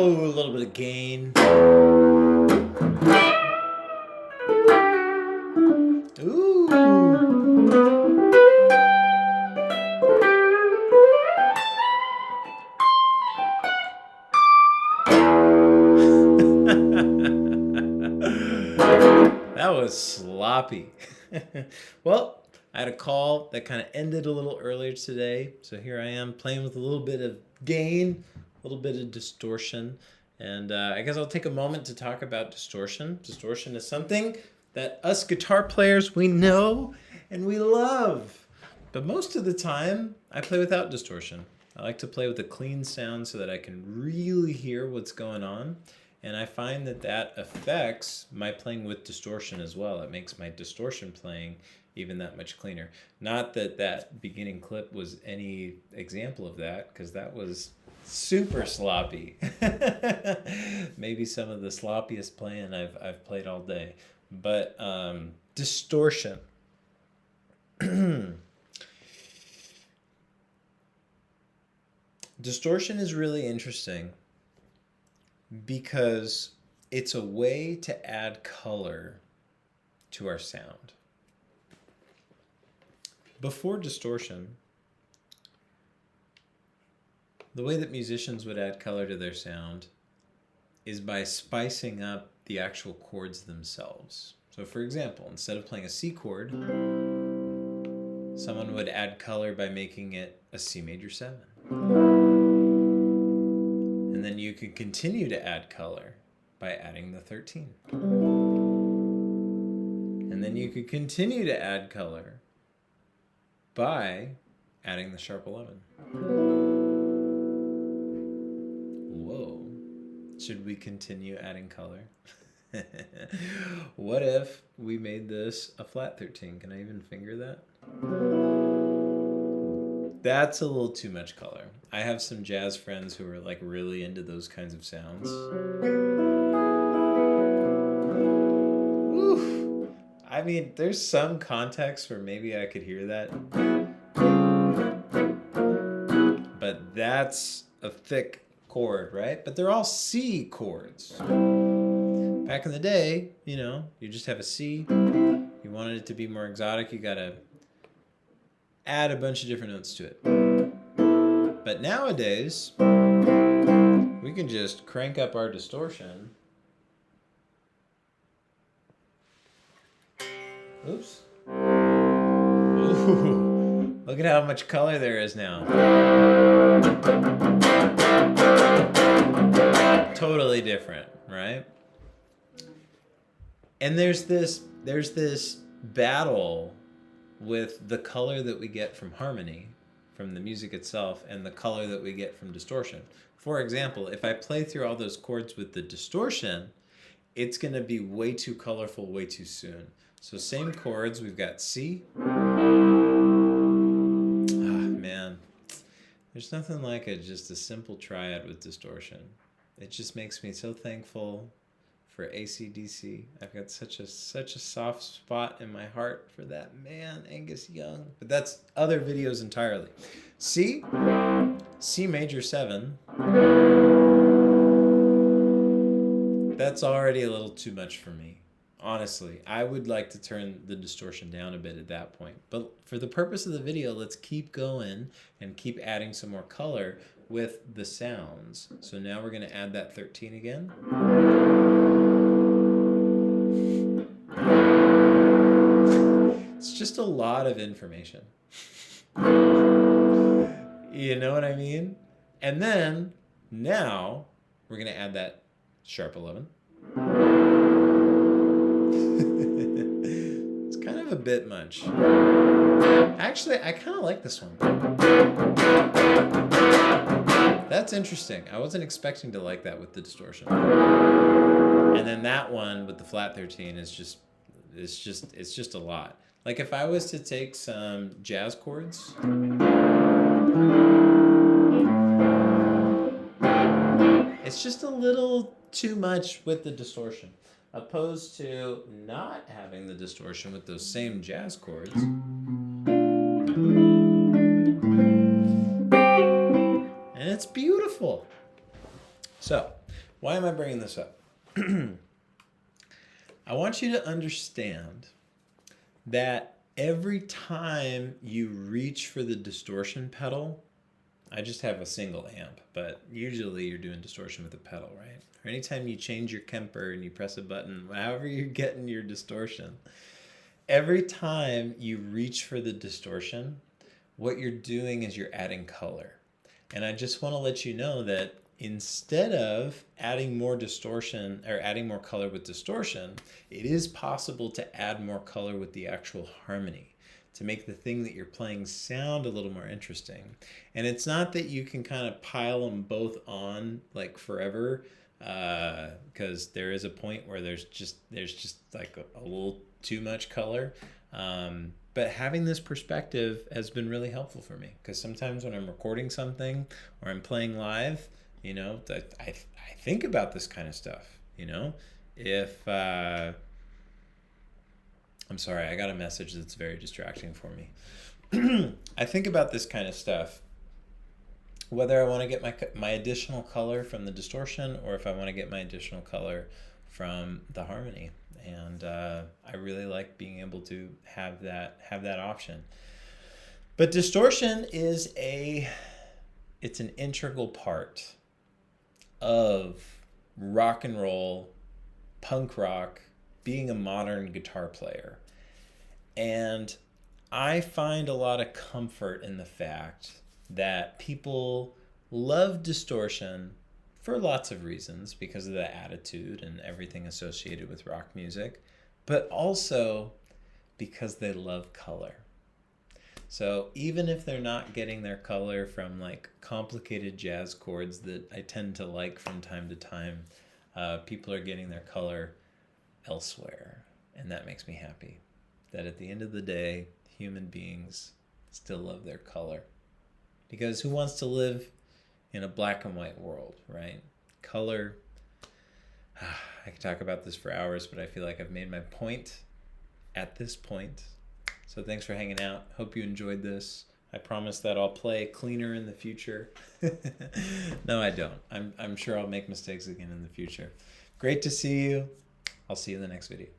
Oh, a little bit of gain. Ooh. That was sloppy. Well, I had a call that kind of ended a little earlier today, so here I am playing with a little bit of gain, a little bit of distortion, and I guess I'll take a moment to talk about distortion. Distortion is something that us guitar players, we know and we love, but most of the time I play without distortion. I like to play with a clean sound so that I can really hear what's going on. And I find that that affects my playing with distortion as well. It makes my distortion playing even that much cleaner. Not that that beginning clip was any example of that, because that was super sloppy. Maybe some of the sloppiest playing I've played all day. But distortion. Distortion is really interesting because it's a way to add color to our sound. Before distortion, the way that musicians would add color to their sound is by spicing up the actual chords themselves. So for example, instead of playing a C chord, someone would add color by making it a C major 7. And then you could continue to add color by adding the 13. And then you could continue to add color by adding the sharp 11. Whoa. Should we continue adding color? What if we made this a flat 13? Can I even finger that? That's a little too much color. I have some jazz friends who are like really into those kinds of sounds. Oof. I mean, there's some context where maybe I could hear that. But that's a thick chord, right? But they're all C chords. Back in the day, you know, you just have a C. You wanted it to be more exotic, you gotta add a bunch of different notes to it. But nowadays, we can just crank up our distortion. Oops. Ooh, look at how much color there is now. Totally different, right? And there's this battle with the color that we get from harmony, from the music itself, and the color that we get from distortion. For example, if I play through all those chords with the distortion, it's going to be way too colorful way too soon. So same chords, we've got C. Ah, man. There's nothing like just a simple triad with distortion. It just makes me so thankful for AC/DC. I've got such a soft spot in my heart for that man, Angus Young. But that's other videos entirely. C major 7. That's already a little too much for me. Honestly, I would like to turn the distortion down a bit at that point. But for the purpose of the video, let's keep going and keep adding some more color with the sounds. So now we're going to add that 13 again. It's just a lot of information. You know what I mean? And then, now, we're going to add that sharp 11. It's kind of a bit much. Actually, I kind of like this one. That's interesting. I wasn't expecting to like that with the distortion. And then that one with the flat 13 is just a lot. Like if I was to take some jazz chords, it's just a little too much with the distortion, opposed to not having the distortion with those same jazz chords. And it's beautiful. So Why am I bringing this up? I want you to understand that every time you reach for the distortion pedal, I just have a single amp, but usually you're doing distortion with a pedal, right? Or anytime you change your Kemper and you press a button, however you're getting your distortion, every time you reach for the distortion, what you're doing is you're adding color. And I just want to let you know that instead of adding more distortion or adding more color with distortion, it is possible to add more color with the actual harmony to make the thing that you're playing sound a little more interesting. And it's not that you can kind of pile them both on like forever, because there is a point where there's just like a little too much color. But having this perspective has been really helpful for me, because sometimes when I'm recording something or I'm playing live, you know, I think about this kind of stuff, you know. If I'm sorry, I got a message that's very distracting for me. I think about this kind of stuff, whether I want to get my additional color from the distortion or if I want to get my additional color from the harmony. And I really like being able to have that option. But distortion is it's an integral part of rock and roll, punk rock, being a modern guitar player. And I find a lot of comfort in the fact that people love distortion for lots of reasons, because of the attitude and everything associated with rock music, but also because they love color. So even if they're not getting their color from like complicated jazz chords that I tend to like from time to time, people are getting their color elsewhere. And that makes me happy. That at the end of the day, human beings still love their color. Because who wants to live in a black and white world, right? Color. I could talk about this for hours, but I feel like I've made my point at this point. So thanks for hanging out. Hope you enjoyed this. I promise that I'll play cleaner in the future. No, I don't. I'm sure I'll make mistakes again in the future. Great to see you. I'll see you in the next video.